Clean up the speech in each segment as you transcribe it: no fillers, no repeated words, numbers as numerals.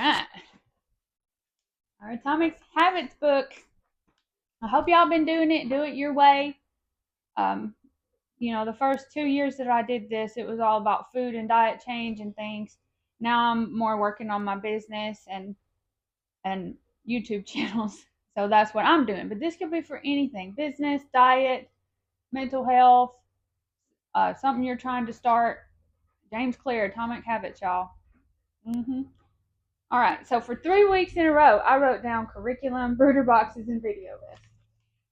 right. Our Atomic Habits book. I hope y'all been doing it. Do it your way. Um, the first 2 years that I did this, it was all about food and diet change and things. Now I'm more working on my business and YouTube channels. So that's what I'm doing. But this could be for anything: business, diet, mental health, something you're trying to start. James Clear, Atomic Habits, y'all. All right. So for 3 weeks in a row, I wrote down curriculum, brooder boxes, and video lists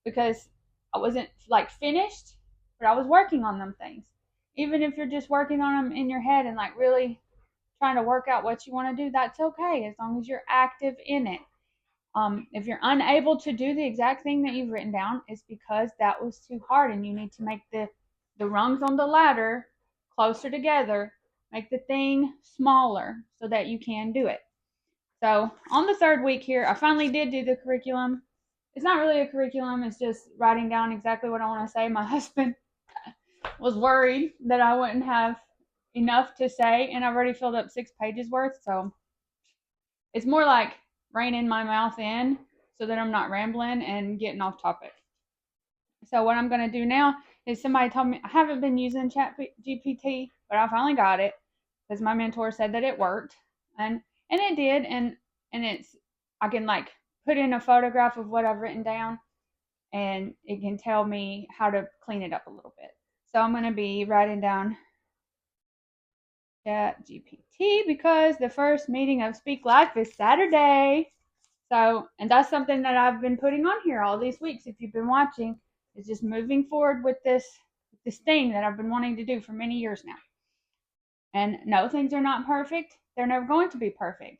because I wasn't like finished, but I was working on them things. Even if you're just working on them in your head and like really trying to work out what you want to do, that's okay as long as you're active in it. If you're unable to do the exact thing that you've written down, it's because that was too hard and you need to make the rungs on the ladder closer together, make the thing smaller so that you can do it. So on the 3rd week here, I finally did do the curriculum. It's not really a curriculum, it's just writing down exactly what I want to say. My husband was worried that I wouldn't have enough to say, and I've already filled up 6 pages worth, so it's more like reining my mouth in so that I'm not rambling and getting off topic. So what I'm going to do now is somebody told me I haven't been using Chat GPT, but I finally got it because my mentor said that it worked, and it did, and it's I can like put in a photograph of what I've written down, and it can tell me how to clean it up a little bit. So I'm going to be writing down Chat GPT because the first meeting of Speak Life is Saturday. So, and that's something that I've been putting on here all these weeks. If you've been watching, is just moving forward with this thing that I've been wanting to do for many years now. And no, things are not perfect. They're never going to be perfect.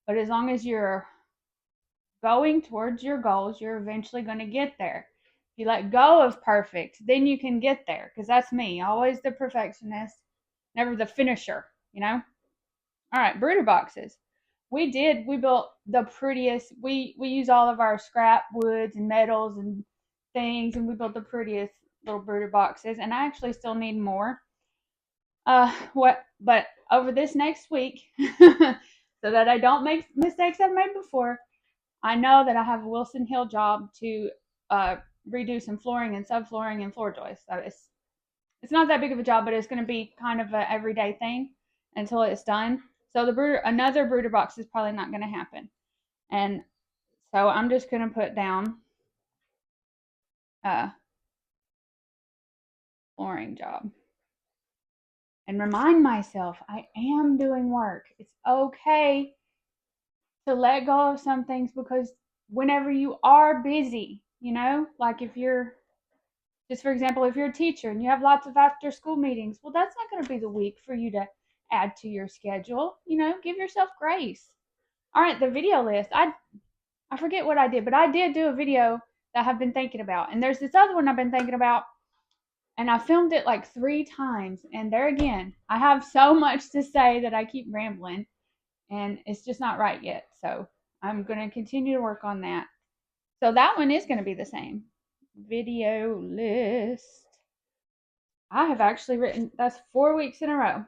But as long as you're going towards your goals, you're eventually going to get there. If you let go of perfect, then you can get there. Because that's me, always the perfectionist, never the finisher, All right, brooder boxes. We built the prettiest. We use all of our scrap woods and metals and things, and we built the prettiest little brooder boxes. And I actually still need more. But over this next week, so that I don't make mistakes I've made before, I know that I have a Wilson Hill job to redo some flooring and subflooring and floor joists. So it's not that big of a job, but it's going to be kind of an everyday thing until it's done. So another brooder box is probably not going to happen. And so I'm just going to put down flooring job and remind myself I am doing work. It's okay to let go of some things because whenever you are busy, like if you're just for example, if you're a teacher and you have lots of after school meetings, well, that's not going to be the week for you to add to your schedule. Give yourself grace. All right, the video list. I forget what I did, but I did do a video that I've been thinking about. And there's this other one I've been thinking about, and I filmed it like 3 times. And there again, I have so much to say that I keep rambling, and it's just not right yet. So I'm going to continue to work on that. So that one is going to be the same. Video list. I have actually written, that's 4 weeks in a row.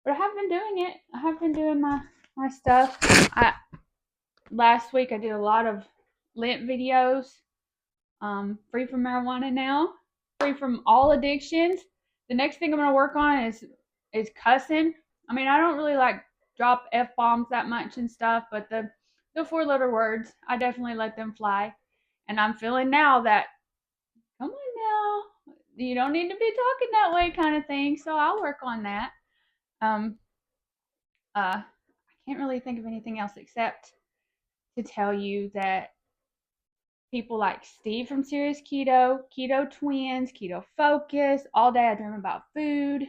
But I have been doing it. I have been doing my stuff. Last week I did a lot of Lent videos. Free from marijuana now. Free from all addictions. The next thing I'm going to work on is cussing. I mean, I don't really like drop F-bombs that much and stuff, but the 4-letter words, I definitely let them fly. And I'm feeling now that, come on now, you don't need to be talking that way kind of thing. So I'll work on that. I can't really think of anything else except to tell you that people like Steve from Serious Keto, Keto Twins, Keto Focus, All Day I Dream About Food,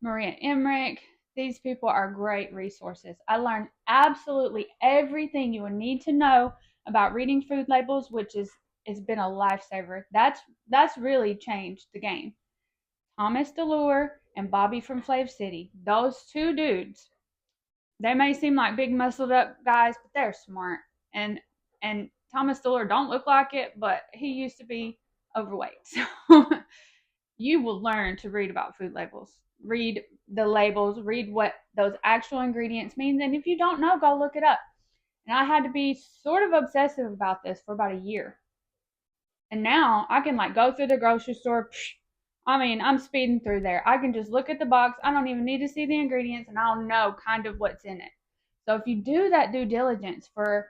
Maria Emmerich, these people are great resources. I learned absolutely everything you would need to know about reading food labels, which has been a lifesaver. That's really changed the game. Thomas DeLure and Bobby from Flav City, those 2 dudes, they may seem like big muscled up guys, but they're smart. And Thomas DeLure don't look like it, but he used to be overweight. So you will learn to read about food labels read the labels, read what those actual ingredients mean. And if you don't know, go look it up. And I had to be sort of obsessive about this for about a year. And now I can like go through the grocery store. I mean, I'm speeding through there. I can just look at the box. I don't even need to see the ingredients and I'll know kind of what's in it. So if you do that due diligence for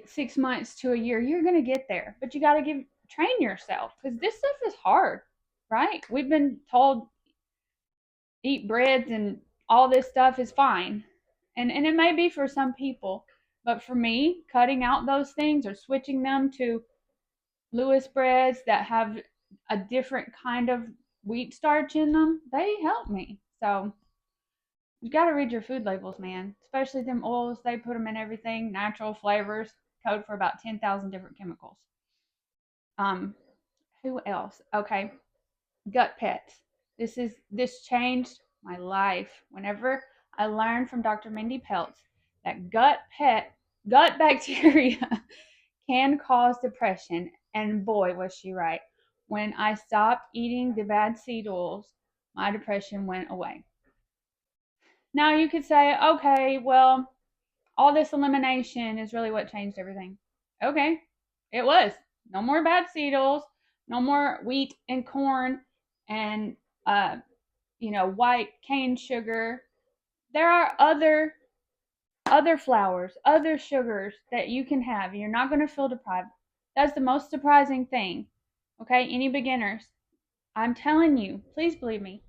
6 months to a year, you're going to get there. But you got to train yourself because this stuff is hard, right? We've been told eat breads and all this stuff is fine. And it may be for some people, but for me, cutting out those things or switching them to Lewis breads that have a different kind of wheat starch in them, they help me. So you got to read your food labels, man. Especially them oils, they put them in everything, natural flavors, code for about 10,000 different chemicals. Um, who else? Okay, gut pets. This changed my life. Whenever I learned from Dr. Mindy Peltz that gut bacteria can cause depression, and boy was she right. When I stopped eating the bad seed oils, my depression went away. Now you could say, okay, well, all this elimination is really what changed everything. Okay, it was. No more bad seed oils, no more wheat and corn and uh, white cane sugar. There are other flours, other sugars that you can have. You're not going to feel deprived. That's the most surprising thing. Okay, any beginners, I'm telling you, please believe me,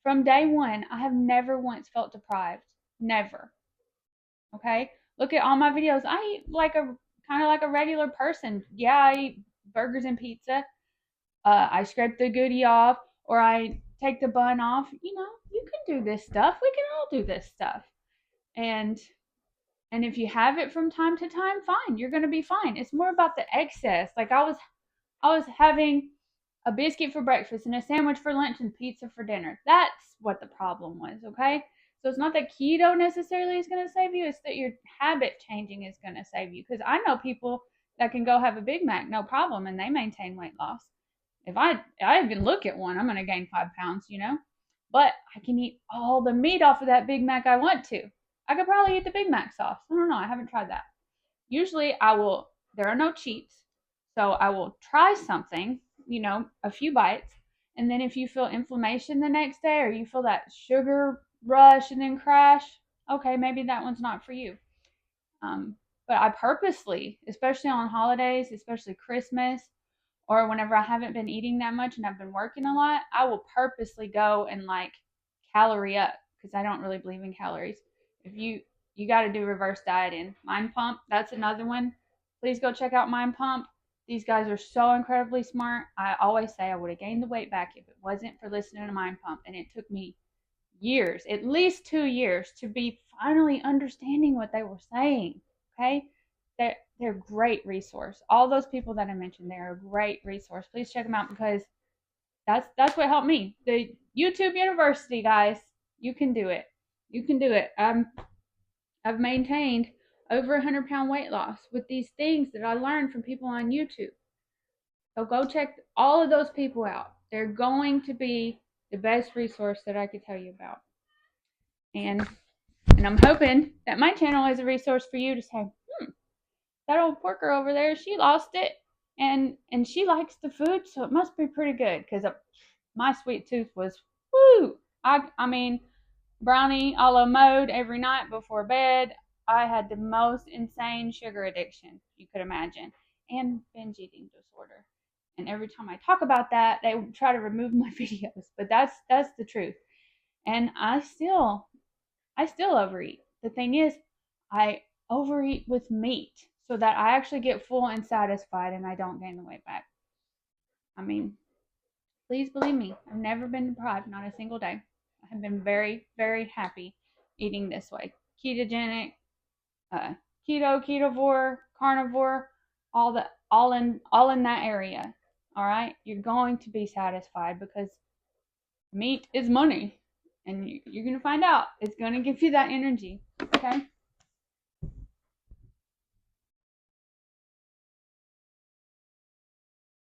from day one, I have never once felt deprived. Never. Okay, look at all my videos. I eat like a kind of like a regular person. Yeah, I eat burgers and pizza. I scrape the goodie off, or I take the bun off. You can do this stuff. We can all do this stuff. And if you have it from time to time, fine. You're gonna be fine. It's more about the excess. Like I was having a biscuit for breakfast and a sandwich for lunch and pizza for dinner. That's what the problem was, okay? So it's not that keto necessarily is going to save you, it's that your habit changing is going to save you. Because I know people that can go have a Big Mac, no problem, and they maintain weight loss. If I even look at one, I'm going to gain 5 pounds. But I can eat all the meat off of that Big Mac I want to. I could probably eat the Big Mac sauce. I don't know. I haven't tried that. Usually there are no cheats. So I will try something, a few bites. And then if you feel inflammation the next day or you feel that sugar rush and then crash, okay, maybe that one's not for you. But I purposely, especially on holidays, especially Christmas, or whenever I haven't been eating that much and I've been working a lot, I will purposely go and like calorie up because I don't really believe in calories. If you got to do reverse dieting. Mind Pump, that's another one. Please go check out Mind Pump. These guys are so incredibly smart. I always say I would have gained the weight back if it wasn't for listening to Mind Pump. And it took me years, at least 2 years, to be finally understanding what they were saying. Okay? They're a great resource. All those people that I mentioned, they're a great resource. Please check them out because that's what helped me. The YouTube University, guys, you can do it. You can do it. I've maintained over 100-pound weight loss with these things that I learned from people on YouTube. So go check all of those people out. They're going to be the best resource that I could tell you about. And I'm hoping that my channel is a resource for you to say, that old porker over there, she lost it. And she likes the food, so it must be pretty good. Because my sweet tooth was, woo! I mean, brownie a la mode every night before bed. I had the most insane sugar addiction you could imagine, and binge eating disorder. And every time I talk about that, they try to remove my videos, but that's the truth. And I still overeat. The thing is, I overeat with meat so that I actually get full and satisfied, and I don't gain the weight back. I mean, please believe me, I've never been deprived, not a single day. I have been very, very happy eating this way. Ketogenic, keto, ketovore, carnivore, all in that area. All right, you're going to be satisfied because meat is money, and you're gonna find out it's gonna give you that energy. Okay.